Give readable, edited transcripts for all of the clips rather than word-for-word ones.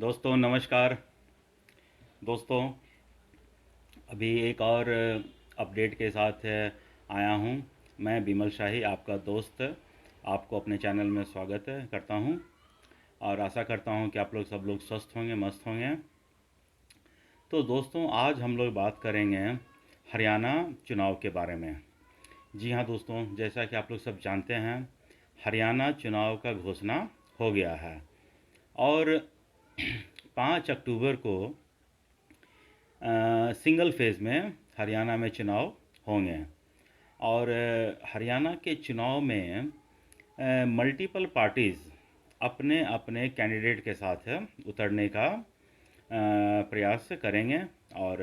दोस्तों नमस्कार। दोस्तों अभी एक और अपडेट के साथ आया हूँ। मैं बिमल शाही, आपका दोस्त, आपको अपने चैनल में स्वागत करता हूँ और आशा करता हूँ कि आप लोग सब लोग स्वस्थ होंगे, मस्त होंगे। तो दोस्तों आज हम लोग बात करेंगे हरियाणा चुनाव के बारे में। जी हाँ दोस्तों, जैसा कि आप लोग सब जानते हैं, हरियाणा चुनाव का घोषणा हो गया है और 5 अक्टूबर को सिंगल फेज़ में हरियाणा में चुनाव होंगे। और हरियाणा के चुनाव में मल्टीपल पार्टीज़ अपने अपने कैंडिडेट के साथ उतरने का प्रयास करेंगे। और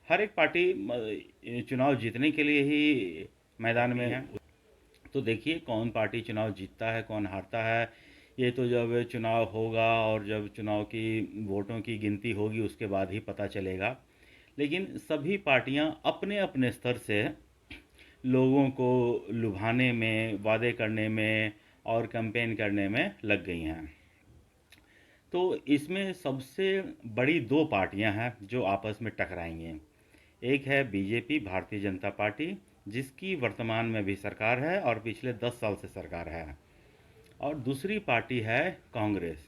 हर एक पार्टी चुनाव जीतने के लिए ही मैदान में है। तो देखिए कौन पार्टी चुनाव जीतता है, कौन हारता है, ये तो जब चुनाव होगा और जब चुनाव की वोटों की गिनती होगी उसके बाद ही पता चलेगा। लेकिन सभी पार्टियां अपने अपने स्तर से लोगों को लुभाने में, वादे करने में और कैंपेन करने में लग गई हैं। तो इसमें सबसे बड़ी दो पार्टियां हैं जो आपस में टकराएंगी। एक है बीजेपी, भारतीय जनता पार्टी, जिसकी वर्तमान में भी सरकार है और पिछले 10 साल से सरकार है। और दूसरी पार्टी है कांग्रेस,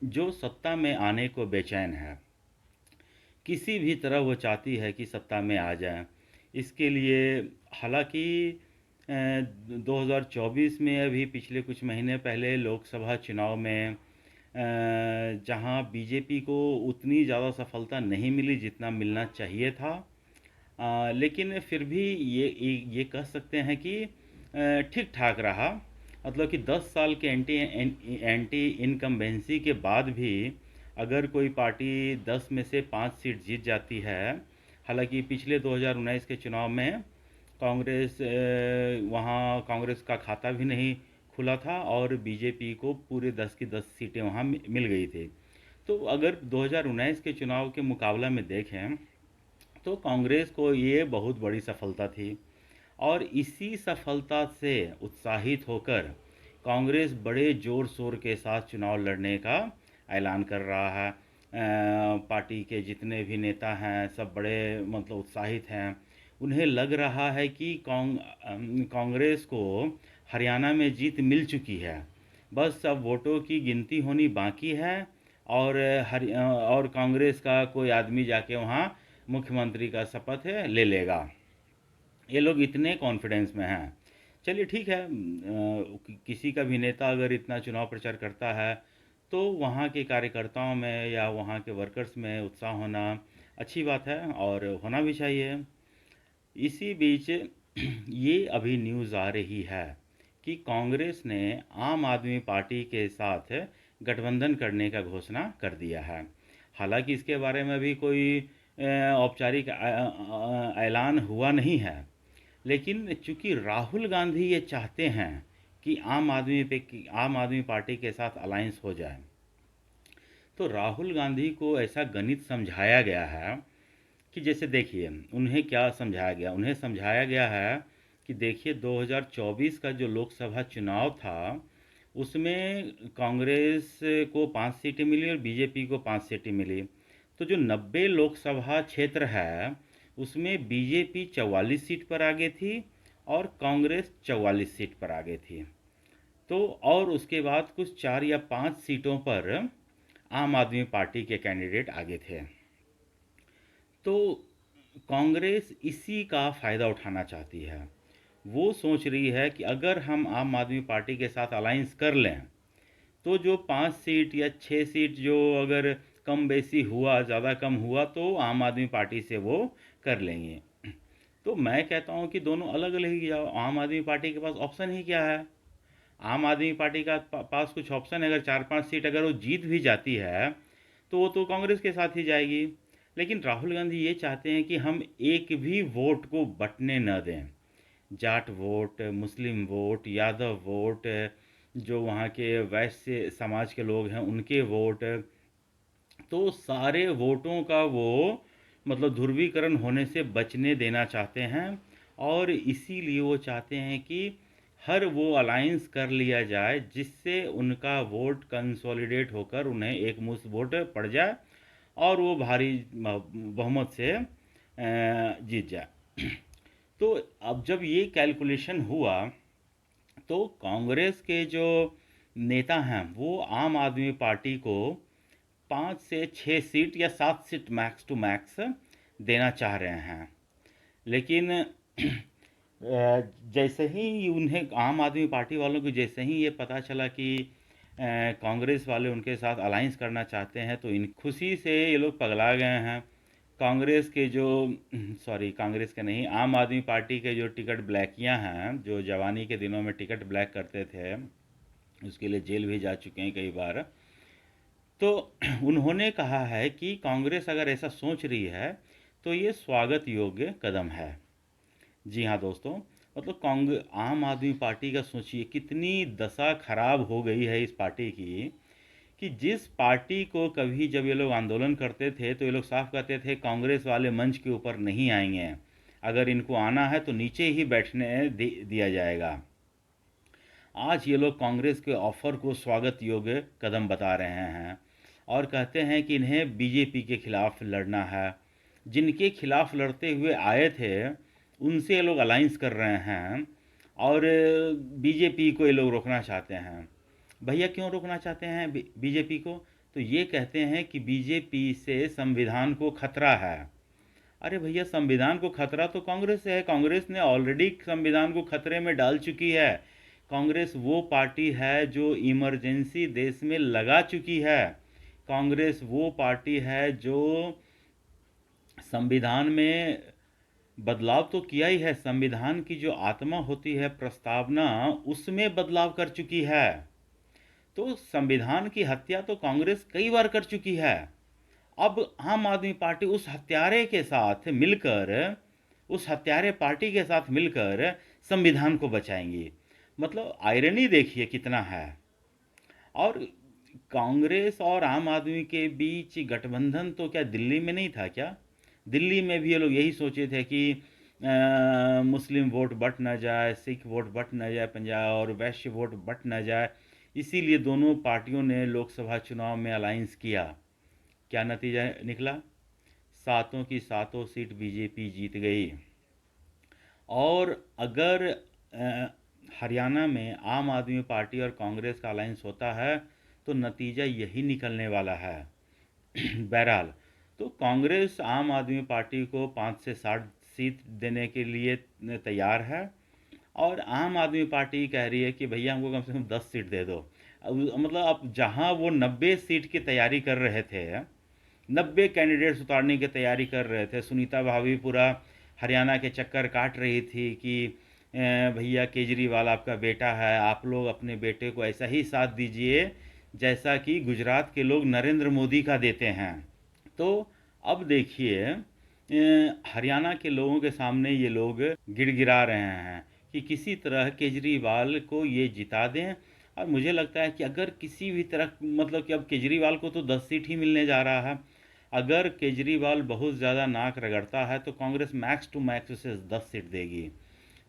जो सत्ता में आने को बेचैन है। किसी भी तरह वो चाहती है कि सत्ता में आ जाए। इसके लिए हालांकि 2024 में, अभी पिछले कुछ महीने पहले लोकसभा चुनाव में जहां बीजेपी को उतनी ज़्यादा सफलता नहीं मिली जितना मिलना चाहिए था, लेकिन फिर भी ये कह सकते हैं कि ठीक ठाक रहा। मतलब कि 10 साल के एंटी इनकम्बेंसी के बाद भी अगर कोई पार्टी 10 में से 5 सीट जीत जाती है। हालांकि पिछले 2019 के चुनाव में कांग्रेस वहाँ कांग्रेस का खाता भी नहीं खुला था और बीजेपी को पूरे 10 की 10 सीटें वहाँ मिल गई थी। तो अगर 2019 के चुनाव के मुकाबला में देखें तो कांग्रेस को ये बहुत बड़ी सफलता थी। और इसी सफलता से उत्साहित होकर कांग्रेस बड़े ज़ोर शोर के साथ चुनाव लड़ने का ऐलान कर रहा है। पार्टी के जितने भी नेता हैं सब बड़े मतलब उत्साहित हैं। उन्हें लग रहा है कि कांग्रेस को हरियाणा में जीत मिल चुकी है, बस अब वोटों की गिनती होनी बाकी है। और और कांग्रेस का कोई आदमी जाके वहाँ मुख्यमंत्री का शपथ ले लेगा। ये लोग इतने कॉन्फिडेंस में हैं। चलिए ठीक है, किसी का भी नेता अगर इतना चुनाव प्रचार करता है तो वहाँ के कार्यकर्ताओं में या वहाँ के वर्कर्स में उत्साह होना अच्छी बात है और होना भी चाहिए। इसी बीच ये अभी न्यूज़ आ रही है कि कांग्रेस ने आम आदमी पार्टी के साथ गठबंधन करने का घोषणा कर दिया है। हालांकि इसके बारे में अभी कोई औपचारिक ऐलान हुआ नहीं है, लेकिन चूंकि राहुल गांधी ये चाहते हैं कि आम आदमी पार्टी के साथ अलायंस हो जाए, तो राहुल गांधी को ऐसा गणित समझाया गया है कि जैसे देखिए उन्हें क्या समझाया गया। उन्हें समझाया गया है कि देखिए 2024 का जो लोकसभा चुनाव था उसमें कांग्रेस को 5 सीटें मिली और बीजेपी को 5 सीटें मिली। तो जो 90 लोकसभा क्षेत्र है उसमें बीजेपी 44 सीट पर आगे थी और कांग्रेस 44 सीट पर आगे थी। तो और उसके बाद कुछ 4 या 5 सीटों पर आम आदमी पार्टी के कैंडिडेट आगे थे। तो कांग्रेस इसी का फ़ायदा उठाना चाहती है। वो सोच रही है कि अगर हम आम आदमी पार्टी के साथ अलायंस कर लें तो जो 5 सीट या 6 सीट जो अगर कम बेसी हुआ, ज़्यादा कम हुआ, तो आम आदमी पार्टी से वो कर लेंगे। तो मैं कहता हूँ कि दोनों अलग अलग ही जाओ। आम आदमी पार्टी के पास ऑप्शन ही क्या है? आम आदमी पार्टी का पास कुछ ऑप्शन है। अगर 4-5 सीट अगर वो जीत भी जाती है तो वो तो कांग्रेस के साथ ही जाएगी। लेकिन राहुल गांधी ये चाहते हैं कि हम एक भी वोट को बंटने न दें। जाट वोट, मुस्लिम वोट, यादव वोट, जो वहाँ के वैश्य समाज के लोग हैं उनके वोट, तो सारे वोटों का वो मतलब ध्रुवीकरण होने से बचने देना चाहते हैं। और इसीलिए वो चाहते हैं कि हर वो अलायंस कर लिया जाए जिससे उनका वोट कंसोलिडेट होकर उन्हें एक मुश्त वोट पड़ जाए और वो भारी बहुमत से जीत जाए। तो अब जब ये कैलकुलेशन हुआ तो कांग्रेस के जो नेता हैं वो आम आदमी पार्टी को 5 से 6 सीट या 7 सीट मैक्स टू मैक्स देना चाह रहे हैं। लेकिन जैसे ही उन्हें आम आदमी पार्टी वालों को जैसे ही ये पता चला कि कांग्रेस वाले उनके साथ अलायंस करना चाहते हैं तो इन खुशी से ये लोग पगला गए हैं। कांग्रेस के जो सॉरी कांग्रेस के नहीं, आम आदमी पार्टी के जो टिकट ब्लैकियां हैं, जो जवानी के दिनों में टिकट ब्लैक करते थे, उसके लिए जेल भी जा चुके हैं कई बार। तो उन्होंने कहा है कि कांग्रेस अगर ऐसा सोच रही है तो ये स्वागत योग्य कदम है। जी हाँ दोस्तों, मतलब कांग्रेस आम आदमी पार्टी का सोचिए कितनी दशा खराब हो गई है इस पार्टी की, कि जिस पार्टी को कभी जब ये लोग आंदोलन करते थे तो ये लोग साफ कहते थे कांग्रेस वाले मंच के ऊपर नहीं आएंगे, अगर इनको आना है तो नीचे ही बैठने दिया जाएगा। आज ये लोग कांग्रेस के ऑफर को स्वागत योग्य कदम बता रहे हैं और कहते हैं कि इन्हें बीजेपी के खिलाफ लड़ना है। जिनके खिलाफ लड़ते हुए आए थे उनसे ये लोग अलाइंस कर रहे हैं और बीजेपी को ये लोग रोकना चाहते हैं। भैया क्यों रोकना चाहते हैं बीजेपी को? तो ये कहते हैं कि बीजेपी से संविधान को खतरा है। अरे भैया, संविधान को खतरा तो कांग्रेस से है। कांग्रेस ने ऑलरेडी संविधान को खतरे में डाल चुकी है। कांग्रेस वो पार्टी है जो इमरजेंसी देश में लगा चुकी है। कांग्रेस वो पार्टी है जो संविधान में बदलाव तो किया ही है, संविधान की जो आत्मा होती है प्रस्तावना, उसमें बदलाव कर चुकी है। तो संविधान की हत्या तो कांग्रेस कई बार कर चुकी है। अब आम आदमी पार्टी उस हत्यारे के साथ मिलकर, उस हत्यारे पार्टी के साथ मिलकर संविधान को बचाएंगी। मतलब आयरनी देखिए कितना है। और कांग्रेस और आम आदमी के बीच गठबंधन तो क्या दिल्ली में नहीं था क्या? दिल्ली में भी ये लोग यही सोचे थे कि मुस्लिम वोट बट ना जाए, सिख वोट बट ना जाए, पंजाब और वैश्य वोट बट ना जाए, इसीलिए दोनों पार्टियों ने लोकसभा चुनाव में अलायंस किया। क्या नतीजा निकला? सातों की सातों सीट बीजेपी जीत गई। और अगर हरियाणा में आम आदमी पार्टी और कांग्रेस का अलायंस होता है तो नतीजा यही निकलने वाला है। बहरहाल, तो कांग्रेस आम आदमी पार्टी को 5 से 7 सीट देने के लिए तैयार है और आम आदमी पार्टी कह रही है कि भैया हमको कम से कम 10 सीट दे दो। मतलब अब जहां वो 90 सीट की तैयारी कर रहे थे, 90 कैंडिडेट्स उतारने की तैयारी कर रहे थे, सुनीता भाभी पूरा हरियाणा के चक्कर काट रही थी कि भैया केजरीवाल आपका बेटा है, आप लोग अपने बेटे को ऐसा ही साथ दीजिए जैसा कि गुजरात के लोग नरेंद्र मोदी का देते हैं। तो अब देखिए हरियाणा के लोगों के सामने ये लोग गिड़गिड़ा रहे हैं कि किसी तरह केजरीवाल को ये जिता दें। और मुझे लगता है कि अगर किसी भी तरह, मतलब कि अब केजरीवाल को तो 10 सीट ही मिलने जा रहा है, अगर केजरीवाल बहुत ज़्यादा नाक रगड़ता है तो कांग्रेस मैक्स टू मैक्स उसे 10 सीट देगी।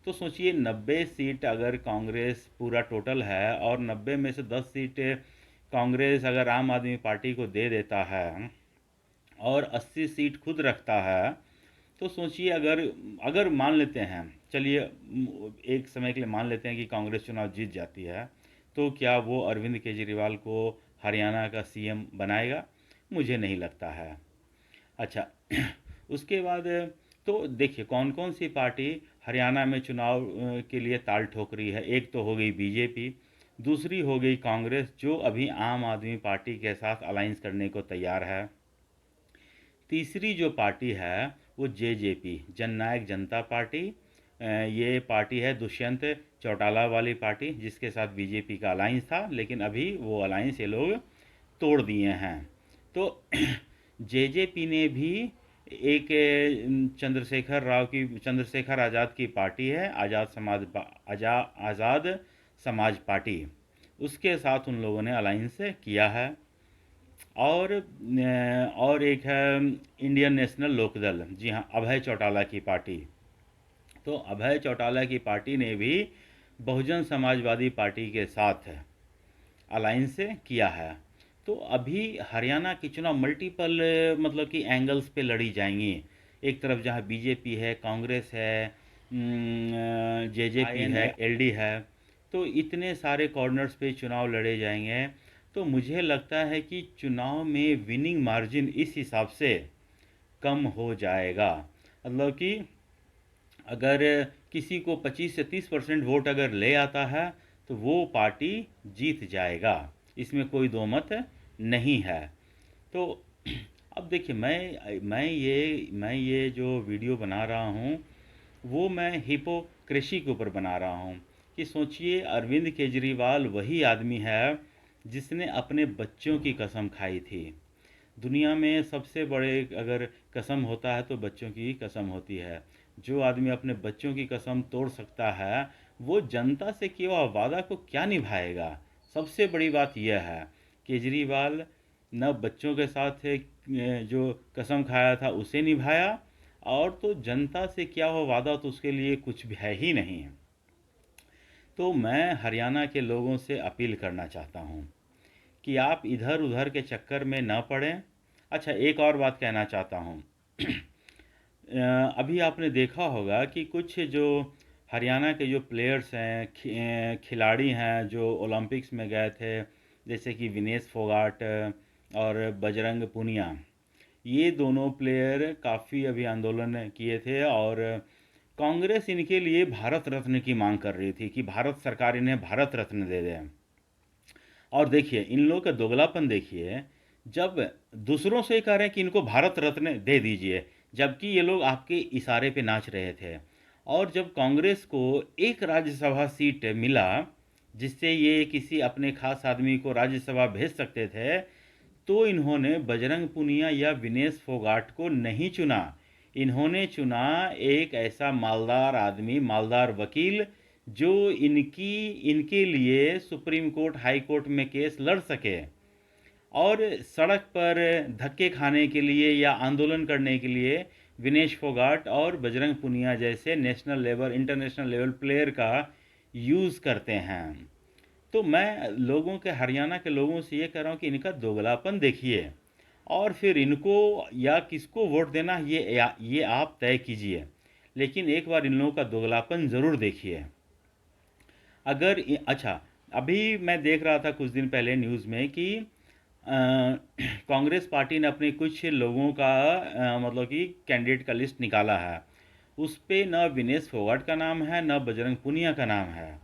तो सोचिए 90 सीट अगर कांग्रेस पूरा टोटल है और 90 में से 10 सीट कांग्रेस अगर आम आदमी पार्टी को दे देता है और 80 सीट खुद रखता है, तो सोचिए अगर अगर मान लेते हैं, चलिए एक समय के लिए मान लेते हैं कि कांग्रेस चुनाव जीत जाती है, तो क्या वो अरविंद केजरीवाल को हरियाणा का सीएम बनाएगा? मुझे नहीं लगता है। अच्छा, उसके बाद तो देखिए कौन कौन सी पार्टी हरियाणा में चुनाव के लिए ताल ठोक रही है। एक तो हो गई बीजेपी, दूसरी हो गई कांग्रेस जो अभी आम आदमी पार्टी के साथ अलायंस करने को तैयार है, तीसरी जो पार्टी है वो जेजेपी, जननायक जनता पार्टी। ये पार्टी है दुष्यंत चौटाला वाली पार्टी जिसके साथ बीजेपी का अलायंस था, लेकिन अभी वो अलायंस ये लोग तोड़ दिए हैं। तो जेजेपी ने भी एक चंद्रशेखर आज़ाद की पार्टी है, आज़ाद समाज पार्टी, उसके साथ उन लोगों ने अलायंस किया है। और एक है इंडियन नेशनल लोकदल, जी हाँ, अभय चौटाला की पार्टी। तो अभय चौटाला की पार्टी ने भी बहुजन समाजवादी पार्टी के साथ अलायंस से किया है। तो अभी हरियाणा के चुनाव मल्टीपल मतलब कि एंगल्स पे लड़ी जाएंगी। एक तरफ जहाँ बीजेपी है, कांग्रेस है, जेजेपी है, एलडी है, तो इतने सारे कॉर्नर्स पे चुनाव लड़े जाएंगे। तो मुझे लगता है कि चुनाव में विनिंग मार्जिन इस हिसाब से कम हो जाएगा। मतलब कि अगर किसी को 25 से 30% वोट अगर ले आता है तो वो पार्टी जीत जाएगा, इसमें कोई दो मत नहीं है। तो अब देखिए, मैं ये जो वीडियो बना रहा हूँ वो मैं हिपोक्रेसी के ऊपर बना रहा हूँ। कि सोचिए, अरविंद केजरीवाल वही आदमी है जिसने अपने बच्चों की कसम खाई थी। दुनिया में सबसे बड़े अगर कसम होता है तो बच्चों की कसम होती है। जो आदमी अपने बच्चों की कसम तोड़ सकता है वो जनता से किया हुआ वादा को क्या निभाएगा। सबसे बड़ी बात यह है, केजरीवाल न बच्चों के साथ जो कसम खाया था उसे निभाया, और तो जनता से किया हुआ वादा तो उसके लिए कुछ भी है ही नहीं। तो मैं हरियाणा के लोगों से अपील करना चाहता हूँ कि आप इधर उधर के चक्कर में न पड़ें। अच्छा, एक और बात कहना चाहता हूँ। अभी आपने देखा होगा कि कुछ जो हरियाणा के जो प्लेयर्स हैं, खिलाड़ी हैं जो ओलंपिक्स में गए थे, जैसे कि विनेश फोगाट और बजरंग पूनिया, ये दोनों प्लेयर काफ़ी अभी आंदोलन किए थे, और कांग्रेस इनके लिए भारत रत्न की मांग कर रही थी कि भारत सरकार इन्हें भारत रत्न दे दे। और देखिए इन लोगों का दोगलापन देखिए, जब दूसरों से कह रहे हैं कि इनको भारत रत्न दे दीजिए, जबकि ये लोग आपके इशारे पे नाच रहे थे। और जब कांग्रेस को एक राज्यसभा सीट मिला जिससे ये किसी अपने खास आदमी को राज्यसभा भेज सकते थे, तो इन्होंने बजरंग पुनिया या विनेश फोगाट को नहीं चुना। इन्होंने चुना एक ऐसा मालदार आदमी, मालदार वकील, जो इनके लिए सुप्रीम कोर्ट, हाई कोर्ट में केस लड़ सके, और सड़क पर धक्के खाने के लिए या आंदोलन करने के लिए विनेश फोगाट और बजरंग पुनिया जैसे national level, international level player का यूज़ करते हैं। तो मैं लोगों के, हरियाणा के लोगों से ये कह रहा हूँ कि इनका दोगलापन देखिए, और फिर इनको या किसको वोट देना ये आप तय कीजिए। लेकिन एक बार इन लोगों का दोगलापन ज़रूर देखिए। अच्छा, अभी मैं देख रहा था कुछ दिन पहले न्यूज़ में कि कांग्रेस पार्टी ने अपने कुछ लोगों का मतलब कि कैंडिडेट का लिस्ट निकाला है। उस पे न विनेश फोगाट का नाम है, न बजरंग पुनिया का नाम है।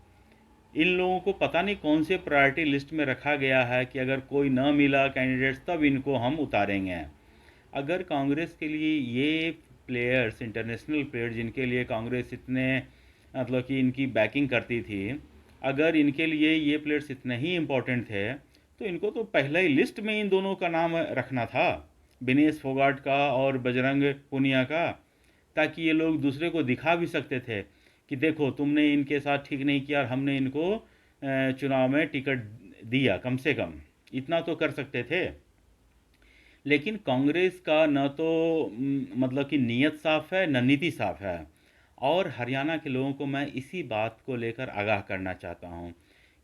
इन लोगों को पता नहीं कौन से प्रायोरिटी लिस्ट में रखा गया है कि अगर कोई न मिला कैंडिडेट्स तब इनको हम उतारेंगे। अगर कांग्रेस के लिए ये प्लेयर्स, इंटरनेशनल प्लेयर्स जिनके लिए कांग्रेस इतने मतलब कि इनकी बैकिंग करती थी, अगर इनके लिए ये प्लेयर्स इतने ही इम्पोर्टेंट थे तो इनको तो पहले ही लिस्ट में इन दोनों का नाम रखना था, विनेश फोगाट का और बजरंग पुनिया का, ताकि ये लोग दूसरे को दिखा भी सकते थे कि देखो तुमने इनके साथ ठीक नहीं किया और हमने इनको चुनाव में टिकट दिया। कम से कम इतना तो कर सकते थे। लेकिन कांग्रेस का न तो मतलब कि नीयत साफ है, न नीति साफ है। और हरियाणा के लोगों को मैं इसी बात को लेकर आगाह करना चाहता हूँ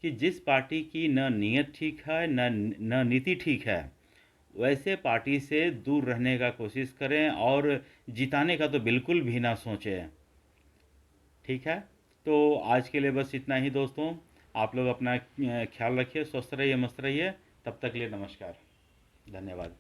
कि जिस पार्टी की न नीयत ठीक है, न नीति ठीक है, वैसे पार्टी से दूर रहने का कोशिश करें, और जिताने का तो बिल्कुल भी ना सोचें। ठीक है, तो आज के लिए बस इतना ही दोस्तों। आप लोग अपना ख्याल रखिए, स्वस्थ रहिए, मस्त रहिए। तब तक के लिए नमस्कार, धन्यवाद।